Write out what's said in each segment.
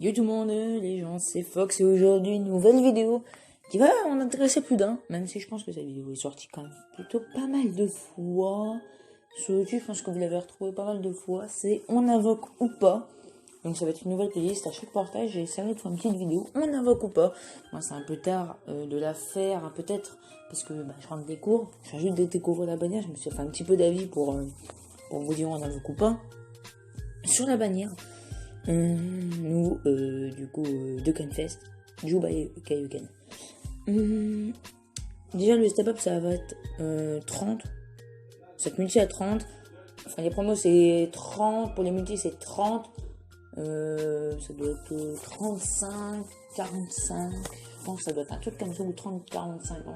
Yo tout le monde, les gens, c'est Fox et aujourd'hui une nouvelle vidéo qui va en intéresser plus d'un, même si je pense que cette vidéo est sortie quand même plutôt pas mal de fois. Sur YouTube, je pense que vous l'avez retrouvé pas mal de fois, c'est On invoque ou pas. Donc ça va être une nouvelle playlist, à chaque partage j'ai essayé de faire une petite vidéo, On invoque ou pas. Moi c'est un peu tard de la faire, peut-être, parce que je rentre des cours, je viens juste de découvrir la bannière, je me suis fait un petit peu d'avis pour vous dire On invoque ou pas. Sur la bannière, nous, du coup, de Canfest, Juba et Kaioken. Déjà, le step-up, ça va être 30. Cette multi à 30. Enfin, les promos, c'est 30. Pour les multis, c'est 30. Ça doit être 35, 45. Je pense que ça doit être un truc comme ça, ou 30, 40, 50.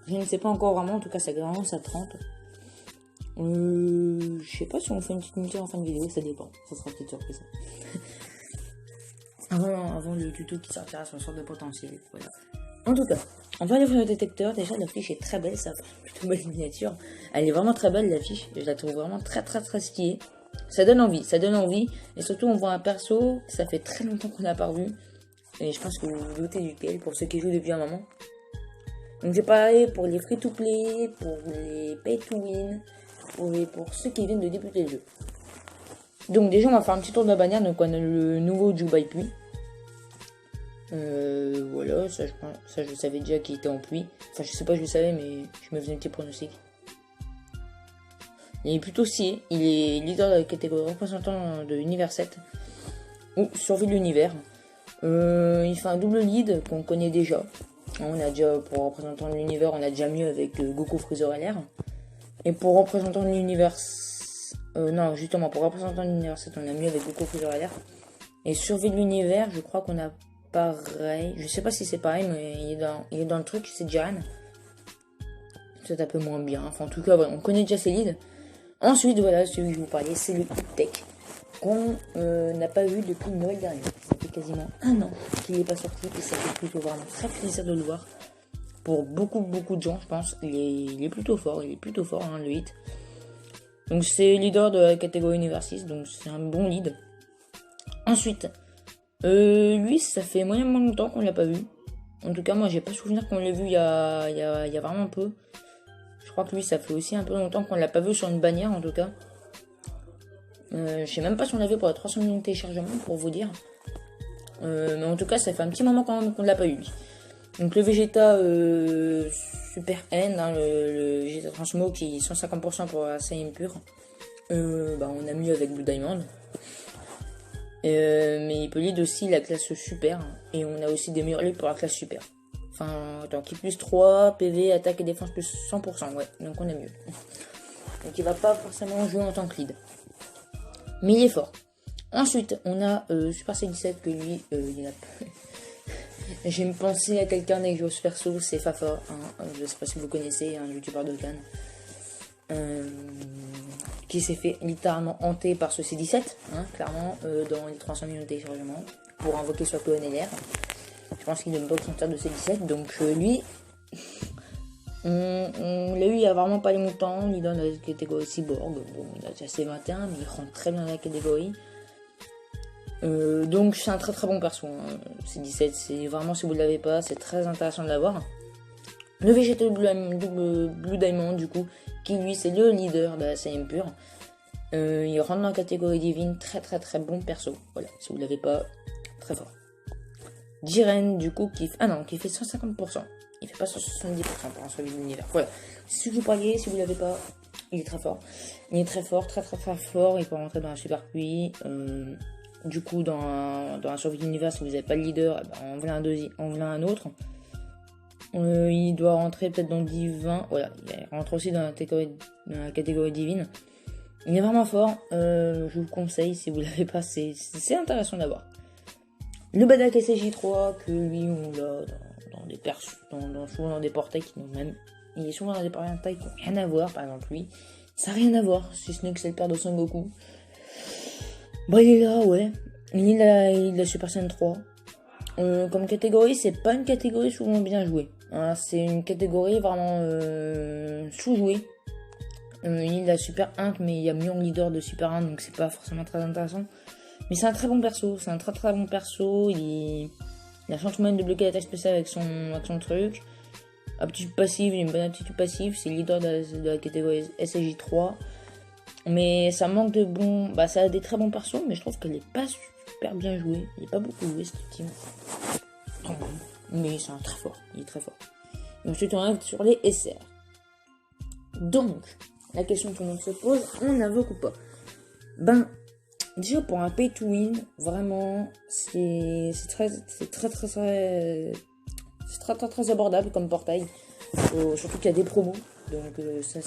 Je ne sais pas encore vraiment. En tout cas, ça commence à 30. Je sais pas si on fait une petite multi en fin de vidéo, ça dépend. Ça sera peut-être surprise. Avant le tuto qui sortira sur une sorte de potentiel. Voilà. En tout cas, on va aller voir le détecteur. Déjà, l'affiche est très belle, ça fait plutôt belle miniature. Elle est vraiment très belle, l'affiche. Je la trouve vraiment très stylée. Ça donne envie. Et surtout, on voit un perso que ça fait très longtemps qu'on n'a pas revu. Et je pense que vous vous doutez duquel, pour ceux qui jouent depuis un moment. Donc, j'ai parlé pour les free-to-play, pour les pay-to-win, pour ceux qui viennent de débuter le jeu. Donc déjà on va faire un petit tour de la bannière. Donc on a le nouveau Juba et pluie. Voilà, ça je savais déjà qu'il était en pluie. Enfin je sais pas, je le savais, mais je me faisais un petit pronostic. Il est plutôt scié. Il est leader de la catégorie représentant de l'univers 7 ou survie de l'univers. Il fait un double lead qu'on connaît déjà. On a déjà, pour représentant de l'univers, on a déjà mieux avec Goku, Freezer LR. Et pour représentant de l'univers, non, justement, pour représentant de l'univers 7, on a mieux avec Goku, Freezer LR. Et survie de l'univers, je crois qu'on a pareil. Je sais pas si c'est pareil, mais il est dans le truc, c'est Jiren. C'est un peu moins bien. Enfin, en tout cas, voilà, on connaît déjà ses leads. Ensuite, voilà, celui que je vous parlais, c'est le Hit Tech, qu'on n'a pas vu depuis Noël dernier. Ça fait quasiment un an qu'il n'est pas sorti, et ça fait plutôt vraiment très plaisir de le voir. Pour beaucoup de gens, je pense, il est plutôt fort, hein, le Hit. Donc c'est leader de la catégorie Univers 6, donc c'est un bon lead. Ensuite, lui, ça fait moyennement longtemps qu'on l'a pas vu. En tout cas, moi, j'ai pas souvenir qu'on l'ait vu il y a vraiment peu. Je crois que lui, ça fait aussi un peu longtemps qu'on l'a pas vu sur une bannière, en tout cas. Je sais même pas si on l'a vu pour la 300 000 téléchargements, pour vous dire. Mais en tout cas, ça fait un petit moment quand même qu'on l'a pas eu, lui. Donc le Vegeta Super N, hein, le Vegeta Transmo qui est 150% pour la Saiyan pure. On a mieux avec Blue Diamond. Mais il peut lead aussi la classe Super. Et on a aussi des meilleurs leads pour la classe Super. Enfin, attends, qui plus 3, PV, attaque et défense plus 100%, ouais. Donc on a mieux. Donc il va pas forcément jouer en tant que lead. Mais il est fort. Ensuite, on a Super C17 que lui, il a... J'ai me pensé à quelqu'un avec Joss perso, c'est Fafa, hein, je sais pas si vous connaissez, un youtubeur de Cannes, qui s'est fait littéralement hanter par ce C17, hein, clairement, dans les 300 000 téléchargements, pour invoquer sur PNLR. Je pense qu'il ne peut pas sortir de C17, donc lui, on l'a eu il y a vraiment pas longtemps, il est dans la catégorie Cyborg, bon, il a déjà ses 21, mais il rentre très bien dans la catégorie. Donc c'est un très bon perso, hein. C'est 17, c'est vraiment, si vous ne l'avez pas, c'est très intéressant de l'avoir. Le Vegeta Blue Diamond, du coup, qui lui c'est le leader de la Saiyan pure. Il rentre dans la catégorie divine, très bon perso. Voilà, si vous ne l'avez pas, très fort. Jiren, du coup, qui fait 150%. Il fait pas 170% pour un survie de l'univers. Voilà, si vous parliez, si vous ne l'avez pas, il est très fort. Il est très fort, très fort. Il peut rentrer dans la super pluie. Du coup, dans un survie d'univers, si vous n'avez pas le leader, on voulait un autre. Il doit rentrer peut-être dans le divin. Voilà, il rentre aussi dans la catégorie divine. Il est vraiment fort. Je vous le conseille, si vous l'avez pas, c'est intéressant d'avoir. Le Badak SJ3, que lui, on l'a souvent dans des portails qui n'ont même... Il est souvent dans des portails qui n'ont rien à voir, par exemple lui. Ça n'a rien à voir, si ce n'est que c'est le père de Son Goku. Il est là, ouais. Il a Super Saiyan 3. Comme catégorie, c'est pas une catégorie souvent bien jouée. Hein, c'est une catégorie vraiment sous-jouée. Il a Super 1, mais il y a million de leaders de Super 1, donc c'est pas forcément très intéressant. Mais c'est un très bon perso, c'est un très très bon perso. Il a changement de bloquer l'attaque spéciale avec son truc. Aptitude passive, il a une bonne aptitude passive, c'est le leader de la catégorie SSJ3. Mais ça manque de bons. Bah, ça a des très bons persos, mais je trouve qu'elle est pas super bien jouée. Il est pas beaucoup joué cette team. Mais c'est un très fort, il est très fort. Et ensuite, on arrive sur les SR. Donc, la question que tout le monde se pose, on invoque ou pas? Ben, déjà pour un pay to win, vraiment, c'est très abordable comme portail. Surtout qu'il y a des promos. Donc ça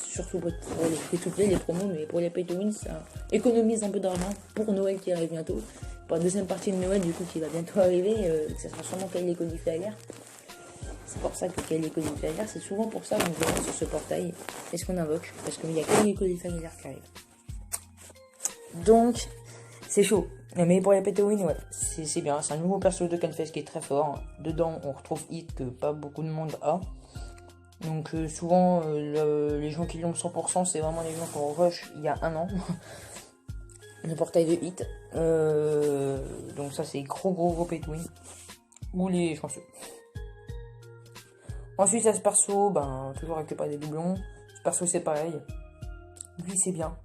surtout pour les pay to play, les promos, mais pour les pay to win, ça économise un peu d'argent pour Noël qui arrive bientôt. Pour la deuxième partie de Noël, du coup, qui va bientôt arriver, ça sera sûrement Kyle les codifiés à guerre. C'est pour ça que Kyle les codifiés à guerre, c'est souvent pour ça qu'on verra sur ce portail. Est-ce qu'on invoque? Parce qu'il y a Kyle les codifiés à guerre qui arrive. Donc, c'est chaud. Mais pour les pay to win, ouais, c'est bien. C'est un nouveau perso de Canfest qui est très fort. Dedans, on retrouve Hit que pas beaucoup de monde a. Donc souvent, les gens qui l'ont 100%, c'est vraiment les gens qu'on rush il y a un an. Le portail de Hit. Donc ça, c'est gros pay to win. Ou les chanceux. Ensuite, à ce perso, ben, toujours avec pas des doublons. Ce perso, c'est pareil. Lui, c'est bien.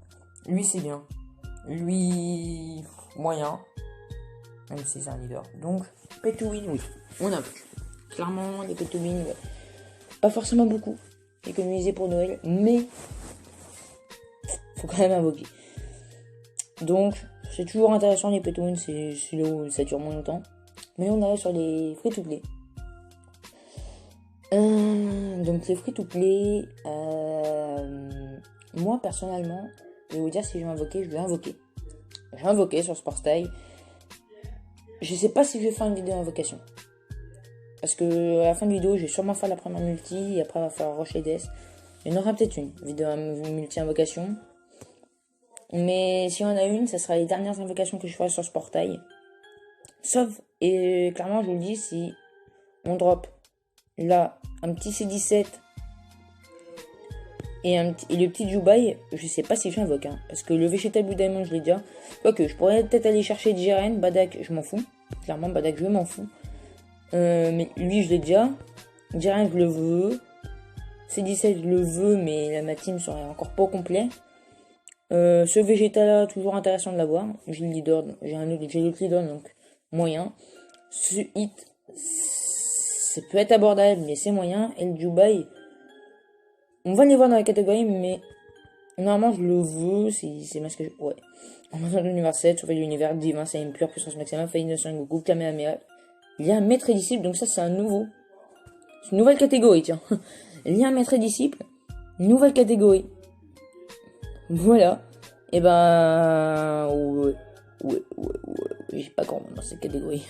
Lui, moyen. Même si c'est un leader. Donc, pay to win, oui. On invoque. Clairement, les pay to win, ouais. Pas forcément beaucoup. Économiser pour Noël. Mais, faut quand même invoquer. Donc, c'est toujours intéressant les pay to win. C'est là où ça dure moins longtemps. Mais on arrive sur les free to play. Donc, les free to play. Moi, personnellement, je vais vous dire si je vais invoquer, je vais invoquer. Je vais invoquer sur ce portail. Je sais pas si je vais faire une vidéo d'invocation. Parce que à la fin de vidéo, je vais sûrement faire la première multi. Et après, il va falloir rush les DS. Il y en aura peut-être une vidéo multi-invocation. Mais si on en a une, ça sera les dernières invocations que je ferai sur ce portail. Sauf, et clairement, je vous le dis, si on drop là un petit C17 et le petit Jubai, je sais pas si j'invoque, hein, parce que le Vegetable Diamond, je l'ai déjà. Quoique, je pourrais peut-être aller chercher Jiren, Badak, je m'en fous. Clairement, Badak, je m'en fous. Mais lui, je l'ai déjà. Jiren, je le veux. C17, je le veux, mais ma team serait encore pas au complet. Ce Vegeta-là, toujours intéressant de l'avoir. J'ai le leader, j'ai l'autre leader, donc moyen. Ce Hit, ça peut être abordable, mais c'est moyen. Et le Jubai, on va les voir dans la catégorie, mais normalement je le veux, c'est masque. Ouais. En besoin de l'univers 7, surveille l'univers, divin, c'est une pure puissance maximum, failli de Son Goku, Kamehameha. Il y a un maître et disciple, donc ça c'est un nouveau. C'est une nouvelle catégorie, tiens. Il y a un maître et disciple, nouvelle catégorie. Voilà. Et ben. Ouais. J'ai pas grand monde dans cette catégorie.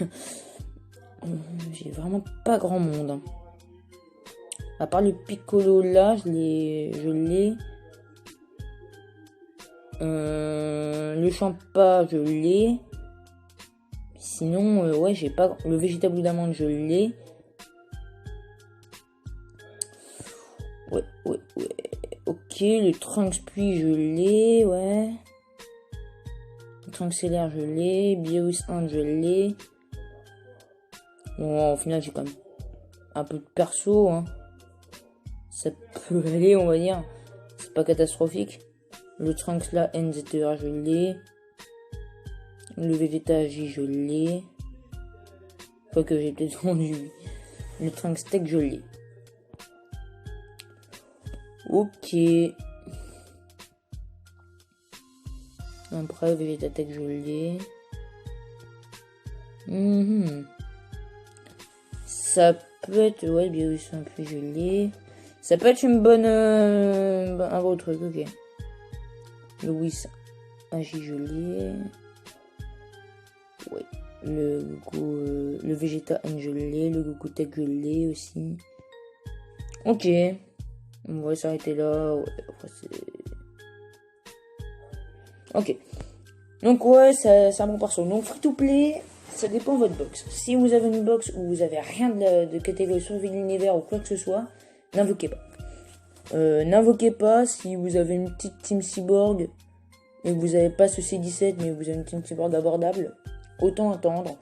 J'ai vraiment pas grand monde. Hein. À part le Piccolo là, je l'ai. Le Champa, je l'ai. Sinon, ouais, j'ai pas. Le Végétable d'amande, je l'ai. Ouais. Ok, le Trunks puis je l'ai, ouais. Le Trunks Célère, je l'ai. Beerus 1, je l'ai. Bon, au final, j'ai quand même un peu de perso, hein. Ça peut aller, on va dire. C'est pas catastrophique. Le Trunks là, NZTR, je l'ai. Le Vegeta J, je l'ai. Quoique j'ai peut-être vendu. Le Trunks Tech, je l'ai. Ok. Après, Vegeta Tech, je l'ai. Ça peut être... Ouais, Beerus un peu, je l'ai. Ça peut être une bonne... un beau truc, ok. Le Whis Agi, je l'ai. Ouais. Le Goku... le Vegeta N, je l'ai. Le Goku Tech, je l'ai aussi. Ok. On va s'arrêter là. Ouais, après c'est... Ok. Donc ouais, c'est un bon perso. Donc free to play, ça dépend de votre box. Si vous avez une box où vous avez rien de catégorie survie de l'univers ou quoi que ce soit, n'invoquez pas. N'invoquez pas si vous avez une petite team cyborg et que vous n'avez pas ce C17 mais vous avez une team keyboard abordable, autant attendre.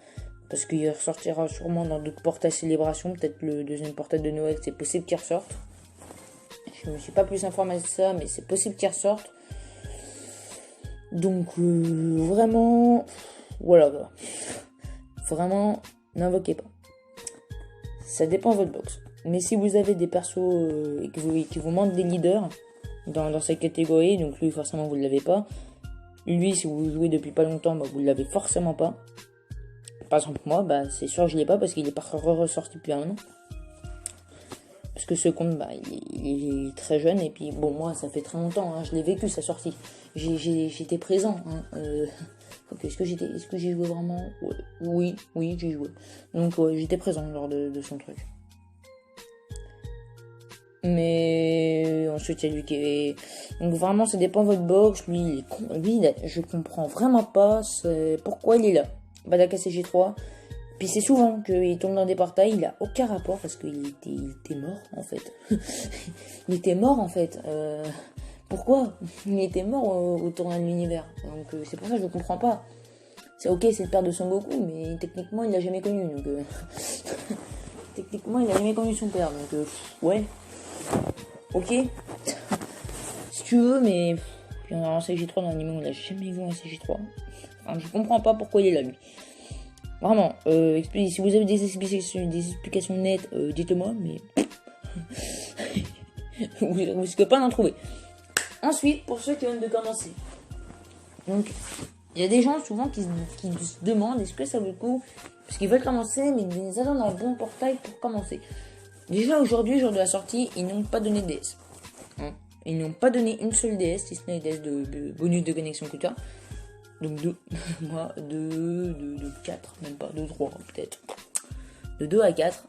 Parce qu'il ressortira sûrement dans d'autres portails célébration. Peut-être le deuxième portail de Noël, c'est possible qu'il ressorte. Je ne me suis pas plus informé de ça, mais c'est possible qu'il ressorte. Donc, vraiment, voilà. Vraiment, n'invoquez pas. Ça dépend de votre box. Mais si vous avez des persos qui vous manquent des leaders dans cette catégorie, donc lui, forcément, vous ne l'avez pas. Lui, si vous jouez depuis pas longtemps, bah, vous ne l'avez forcément pas. Par exemple, moi, bah, c'est sûr que je ne l'ai pas parce qu'il est pas ressorti depuis un an. Parce que ce compte, bah, il est très jeune. Et puis, bon, moi, ça fait très longtemps. Hein, je l'ai vécu, sa sortie. J'étais présent. Hein, est-ce que j'ai joué vraiment? Ouais. Oui, j'ai joué. Donc, ouais, j'étais présent lors de son truc. Mais ensuite, il y a lui qui est... Donc, vraiment, ça dépend de votre box. Lui, je comprends vraiment pas pourquoi il est là. Badaka CG3. Puis c'est souvent qu'il tombe dans des portails, il a aucun rapport parce qu'il était mort en fait. Il était mort en fait. Pourquoi? Il était mort au tournoi de l'univers. Donc c'est pour ça que je ne comprends pas. C'est ok, c'est le père de Son Goku, mais techniquement il l'a jamais connu. Donc techniquement il a jamais connu son père. Donc ouais. Ok. Si tu veux, mais il y en a un CG3 dans l'anime, on l'a jamais vu un CG3. Enfin, je comprends pas pourquoi il est là lui. Vraiment, si vous avez des explications nettes, dites-moi, mais vous risquez pas d'en trouver. Ensuite, pour ceux qui viennent de commencer. Donc, il y a des gens souvent qui se demandent est-ce que ça vaut le coup, parce qu'ils veulent commencer, mais ils attendent un bon portail pour commencer. Déjà aujourd'hui, jour de la sortie, ils n'ont pas donné de DS. Hein, ils n'ont pas donné une seule DS, si ce n'est les DS de bonus de connexion Kuta. Donc 2, moi, 2, 4, même pas, 2, 3 peut-être. De 2 à 4.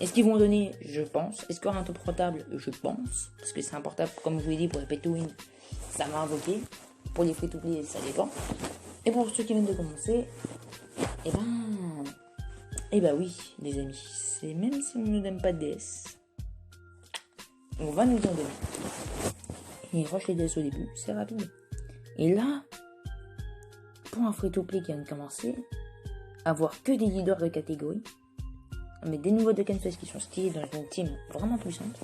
Est-ce qu'ils vont donner? Je pense. Est-ce qu'il y aura un top portable? Je pense. Parce que c'est un portable, comme je vous l'ai dit, pour les pay to win, ça m'a invoqué. Pour les free to play, ça dépend. Et pour ceux qui viennent de commencer, eh ben oui, les amis. C'est même si on ne nous donne pas de DS, on va nous en donner. Et il rush les DS au début, c'est rapide. Et là, pour un free-to-play qui vient de commencer, avoir que des leaders de catégorie, mais des nouveaux Dokkanfest qui sont stylés dans une team vraiment puissante,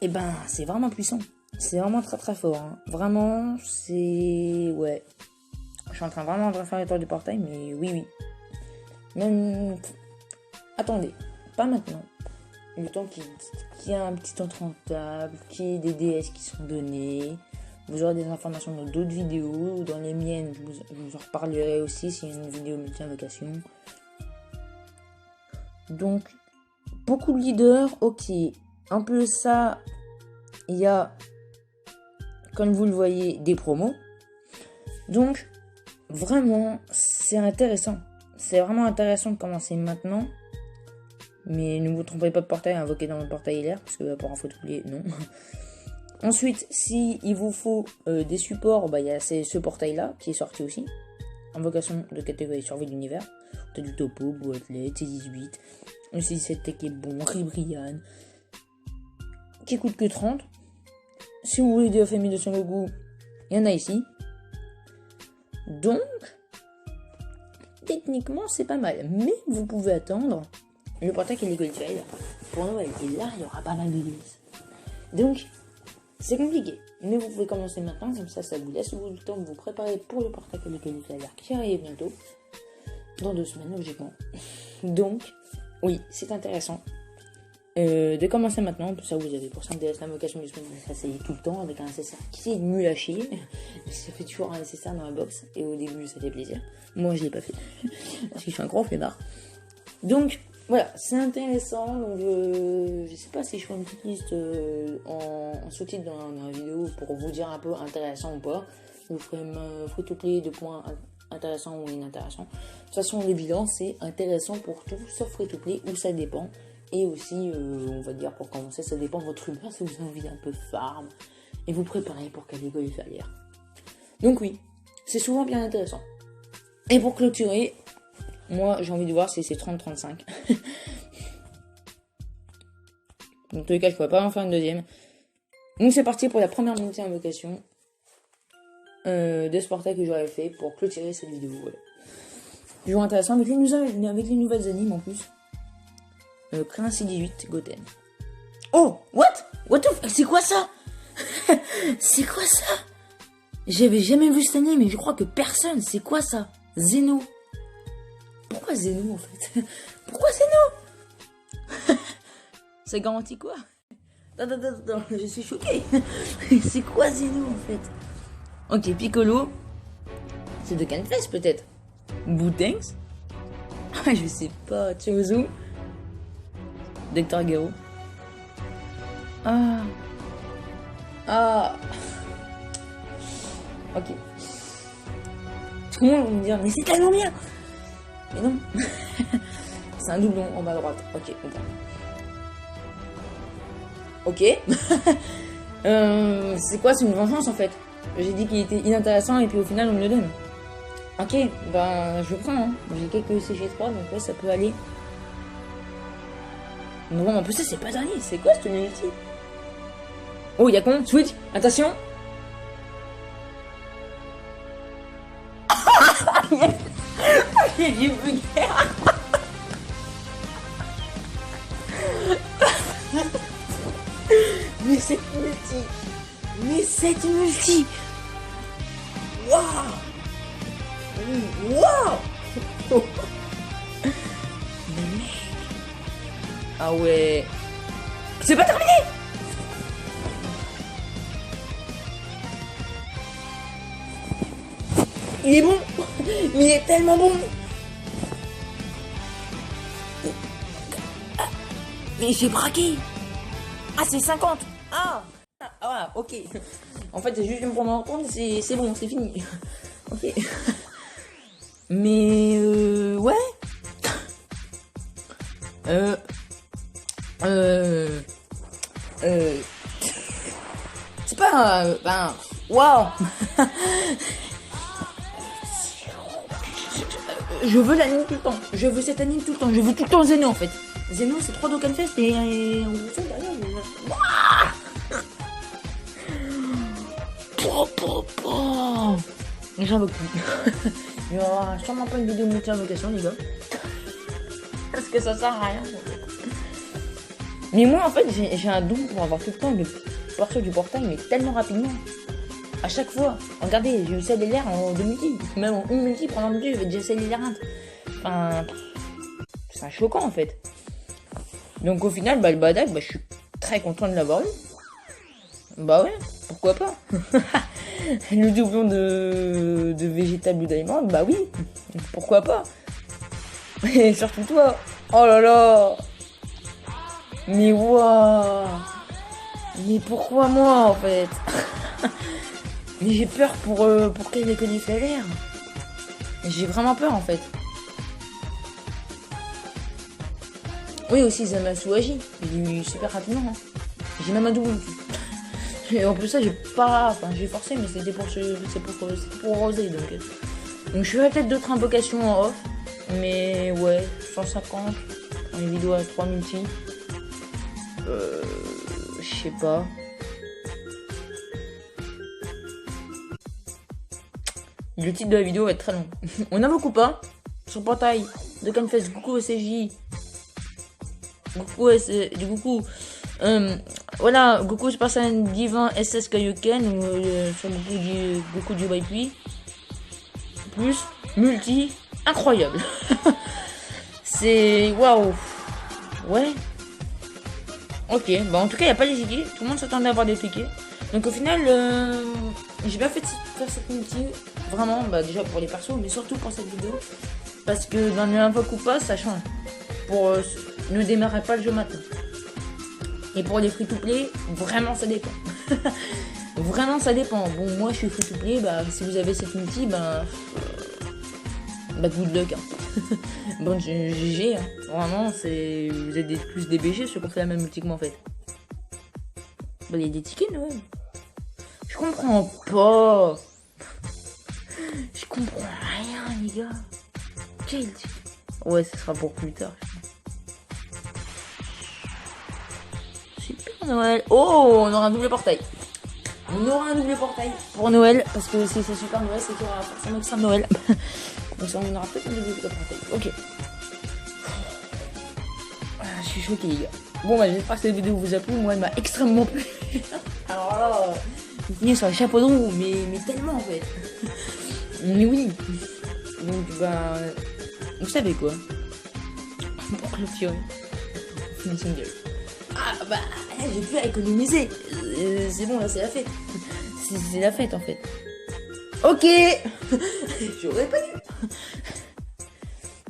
et ben c'est vraiment puissant. C'est vraiment très très fort. Hein. Vraiment, c'est... Ouais. Je suis en train vraiment de faire le tour du portail, mais oui. Même... Attendez, pas maintenant. Le temps qu'il y a un petit temps rentable, qu'il y ait des DS qui sont donnés... Vous aurez des informations dans d'autres vidéos. Dans les miennes, je vous en reparlerai aussi s'il y a une vidéo multi-invocation. Donc, beaucoup de leaders, ok. Un peu ça, il y a, comme vous le voyez, des promos. Donc, vraiment, c'est intéressant. C'est vraiment intéressant de commencer maintenant. Mais ne vous trompez pas de portail, invoquez dans le portail LR, parce que pour un photoublier, non. Ensuite, si il vous faut des supports, bah, c'est ce portail-là qui est sorti aussi. Invocation de catégorie survie de l'univers. T'as du Topo, Boatlet, T18, le C17 Tech est bon, Ribrian, qui coûte que 30. Si vous voulez des familles de Son Goku, il y en a ici. Donc, techniquement, c'est pas mal. Mais vous pouvez attendre le portail qui est Legal pour Noël. Et là, il y aura pas mal de DS. Donc, c'est compliqué, mais vous pouvez commencer maintenant, comme ça vous laisse le temps de vous préparer pour le portail qui arrive bientôt, dans 2 semaines logiquement. Donc, oui, c'est intéressant de commencer maintenant, ça vous avez pour 5 DS l'invocation du semaine, ça c'est tout le temps, avec un SSR qui est nul à chier, ça fait toujours un SSR dans la box, et au début ça fait plaisir, moi je l'ai pas fait, parce que je suis un gros flemmard. Donc, voilà, c'est intéressant, donc je sais pas si je fais une petite liste en sous-titre dans la vidéo pour vous dire un peu intéressant ou pas. Je vous ferai un free-to-play de points intéressants ou inintéressants. De toute façon, le bilan, c'est intéressant pour tout, sauf free-to-play, où ça dépend. Et aussi, on va dire, pour commencer, ça dépend de votre humeur, si vous avez envie d'un peu farm, et vous préparez pour Catégorie Falière. Donc oui, c'est souvent bien intéressant. Et pour clôturer, moi, j'ai envie de voir si c'est 30-35. Dans tous les cas, je pourrais pas en faire une deuxième. Donc c'est parti pour la première multi-invocation de Sportail que j'aurais fait pour clôturer cette vidéo. Voilà. Toujours intéressant avec les nouvelles animes en plus. Clancy 18 Goten. Oh, what the f... C'est quoi ça? C'est quoi ça? J'avais jamais vu cet anime, mais je crois que personne. C'est quoi ça? Zeno. Pourquoi Zeno en fait? Pourquoi Zeno? Ça garantit quoi? Attends, je suis choquée. C'est quoi Zeno en fait? Ok, Piccolo. C'est de Canfest peut-être. Boutanks. Je sais pas. Chozo. Dr. Garo. Ah. Ok. Tout le monde va me dire, mais c'est tellement bien. Mais non. C'est un doublon en bas à droite. Ok, ok. C'est quoi? C'est une vengeance en fait. J'ai dit qu'il était inintéressant et puis au final on me le donne. Ok, ben je prends. Hein. J'ai quelques CG3 donc ouais, ça peut aller. Non, en plus ça c'est pas dernier. C'est quoi cette multi? Oh, y'a con? Switch, attention. J'ai du bugger. Mais cette multi. Waouh. Mais mec. Ah ouais. C'est pas terminé. Il est bon. Mais il est tellement bon. Mais j'ai braqué. Ah, c'est 50. Ah, ok. En fait, c'est juste une prendre en compte, c'est bon, c'est fini. Ok. Mais, ouais. C'est pas, ben, waouh. Je veux l'anime tout le temps. Je veux cet anime tout le temps. Je veux tout le temps Zeno en fait. Zeno c'est 3 Dokkanfest et on fait derrière. J'en veux plus. Il y aura sûrement pas une vidéo multi-invocation les gars. Parce que ça sert à rien. Mais moi en fait j'ai un don pour avoir tout le temps le perso du portail mais tellement rapidement. À chaque fois, regardez, j'ai eu ça l'air en 2 multi, même en 1 multi, pendant 2, je vais déjà essayer l'air 1. Enfin, c'est choquant en fait. Donc au final, bah, le Badak, bah, je suis très content de l'avoir eu. Bah ouais, pourquoi pas. Le doublon de Végétal Blue Diamond, bah oui, pourquoi pas. Et surtout toi, oh là là. Mais waouh. Mais pourquoi moi en fait? Mais j'ai peur pour qu'elle ait connu l'air. J'ai vraiment peur en fait. Oui aussi Zamasu agit. Il est super rapidement. Hein. J'ai même un double. Et en plus ça j'ai pas. Enfin j'ai forcé mais c'était pour Rosé donc je ferai peut-être d'autres invocations en off. Mais ouais, 150. Les vidéos à 3 multi. Je sais pas. Le titre de la vidéo va être très long. On invoque ou pas sur portail de Canfest Goku SJ. Goku. Voilà, Goku Super Saiyan Divin SS Kaioken ou sur Goku du Baipui. Plus multi incroyable. C'est waouh. Ouais. Ok, bah en tout cas il n'y a pas les tickets. Tout le monde s'attendait à avoir des tickets. Donc au final, j'ai bien fait de faire cette multi. Vraiment, bah déjà pour les persos, mais surtout pour cette vidéo. Parce que dans le invoque ou pas, ça change. Pour ne démarrer pas le jeu matin. Et pour les free-to-play, vraiment ça dépend. Vraiment ça dépend. Bon, moi je suis free-to-play, bah si vous avez cette multi, bah good luck. Hein. Bon, GG, hein. Vraiment, c'est vous êtes plus des BG ceux qui ont fait la même multi que moi en fait. Bah il y a des tickets, ouais. Je comprends pas. Je comprends rien, les gars. Quel ticket? Ouais, ce sera pour plus tard. Super. Père Noël. Oh, on aura un double portail. On aura un double portail pour Noël, parce que si c'est Super Noël, c'est qu'il y aura forcément que ça Noël. Donc ça, on aura peut-être un double portail. Ok. Ah, je suis choquée, les gars. Bon, bah, j'espère que cette vidéo vous a plu. Moi, elle m'a extrêmement plu. Alors là, vous finissez sur les chapeaux de roue, mais tellement en fait. Mais oui. Donc, bah, vous savez quoi. Pour clôturer. Une single. Ah, bah, j'ai pu économiser. C'est bon, là, c'est la fête. C'est la fête en fait. Ok. J'aurais pas dû.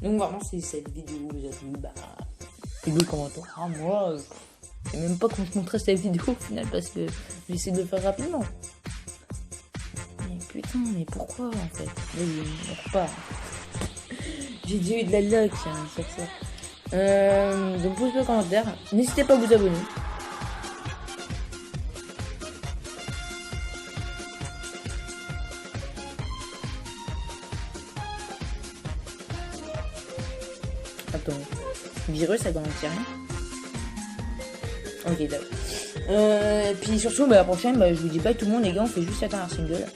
Donc, vraiment, si cette vidéo vous a plu, bah. Le commentaire. Ah, moi, je sais même pas quand je montrerai cette vidéo au final parce que j'essaie de le faire rapidement. Mais putain, mais pourquoi en fait? Vas-y, on repart. J'ai déjà eu de la luck sur ça. Donc, posez le commentaire. N'hésitez pas à vous abonner. Attends. Virus, ça garantit rien. Ok, d'accord. Puis surtout, bah, la prochaine, bah, je vous dis bye tout le monde, les gars, on fait juste la dernière single.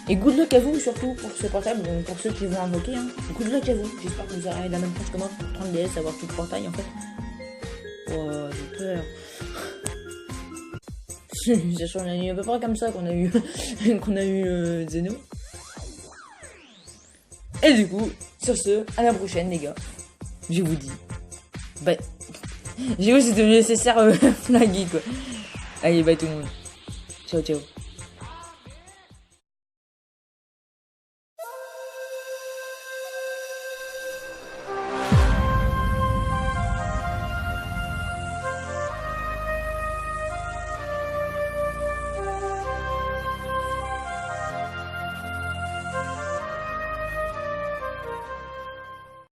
Et good luck à vous, surtout pour ce portable, donc pour ceux qui vont invoquer. Hein. Good luck à vous. J'espère que vous aurez la même chance que moi pour 30 DS, avoir tout le portail en fait. Oh, j'ai peur. Ça change à peu près comme ça qu'on a eu, Zeno. Et du coup, sur ce, à la prochaine, les gars. Je vous dis bye. J'ai vu, c'était le nécessaire flagué quoi. Allez, bye tout le monde. Ciao, ciao.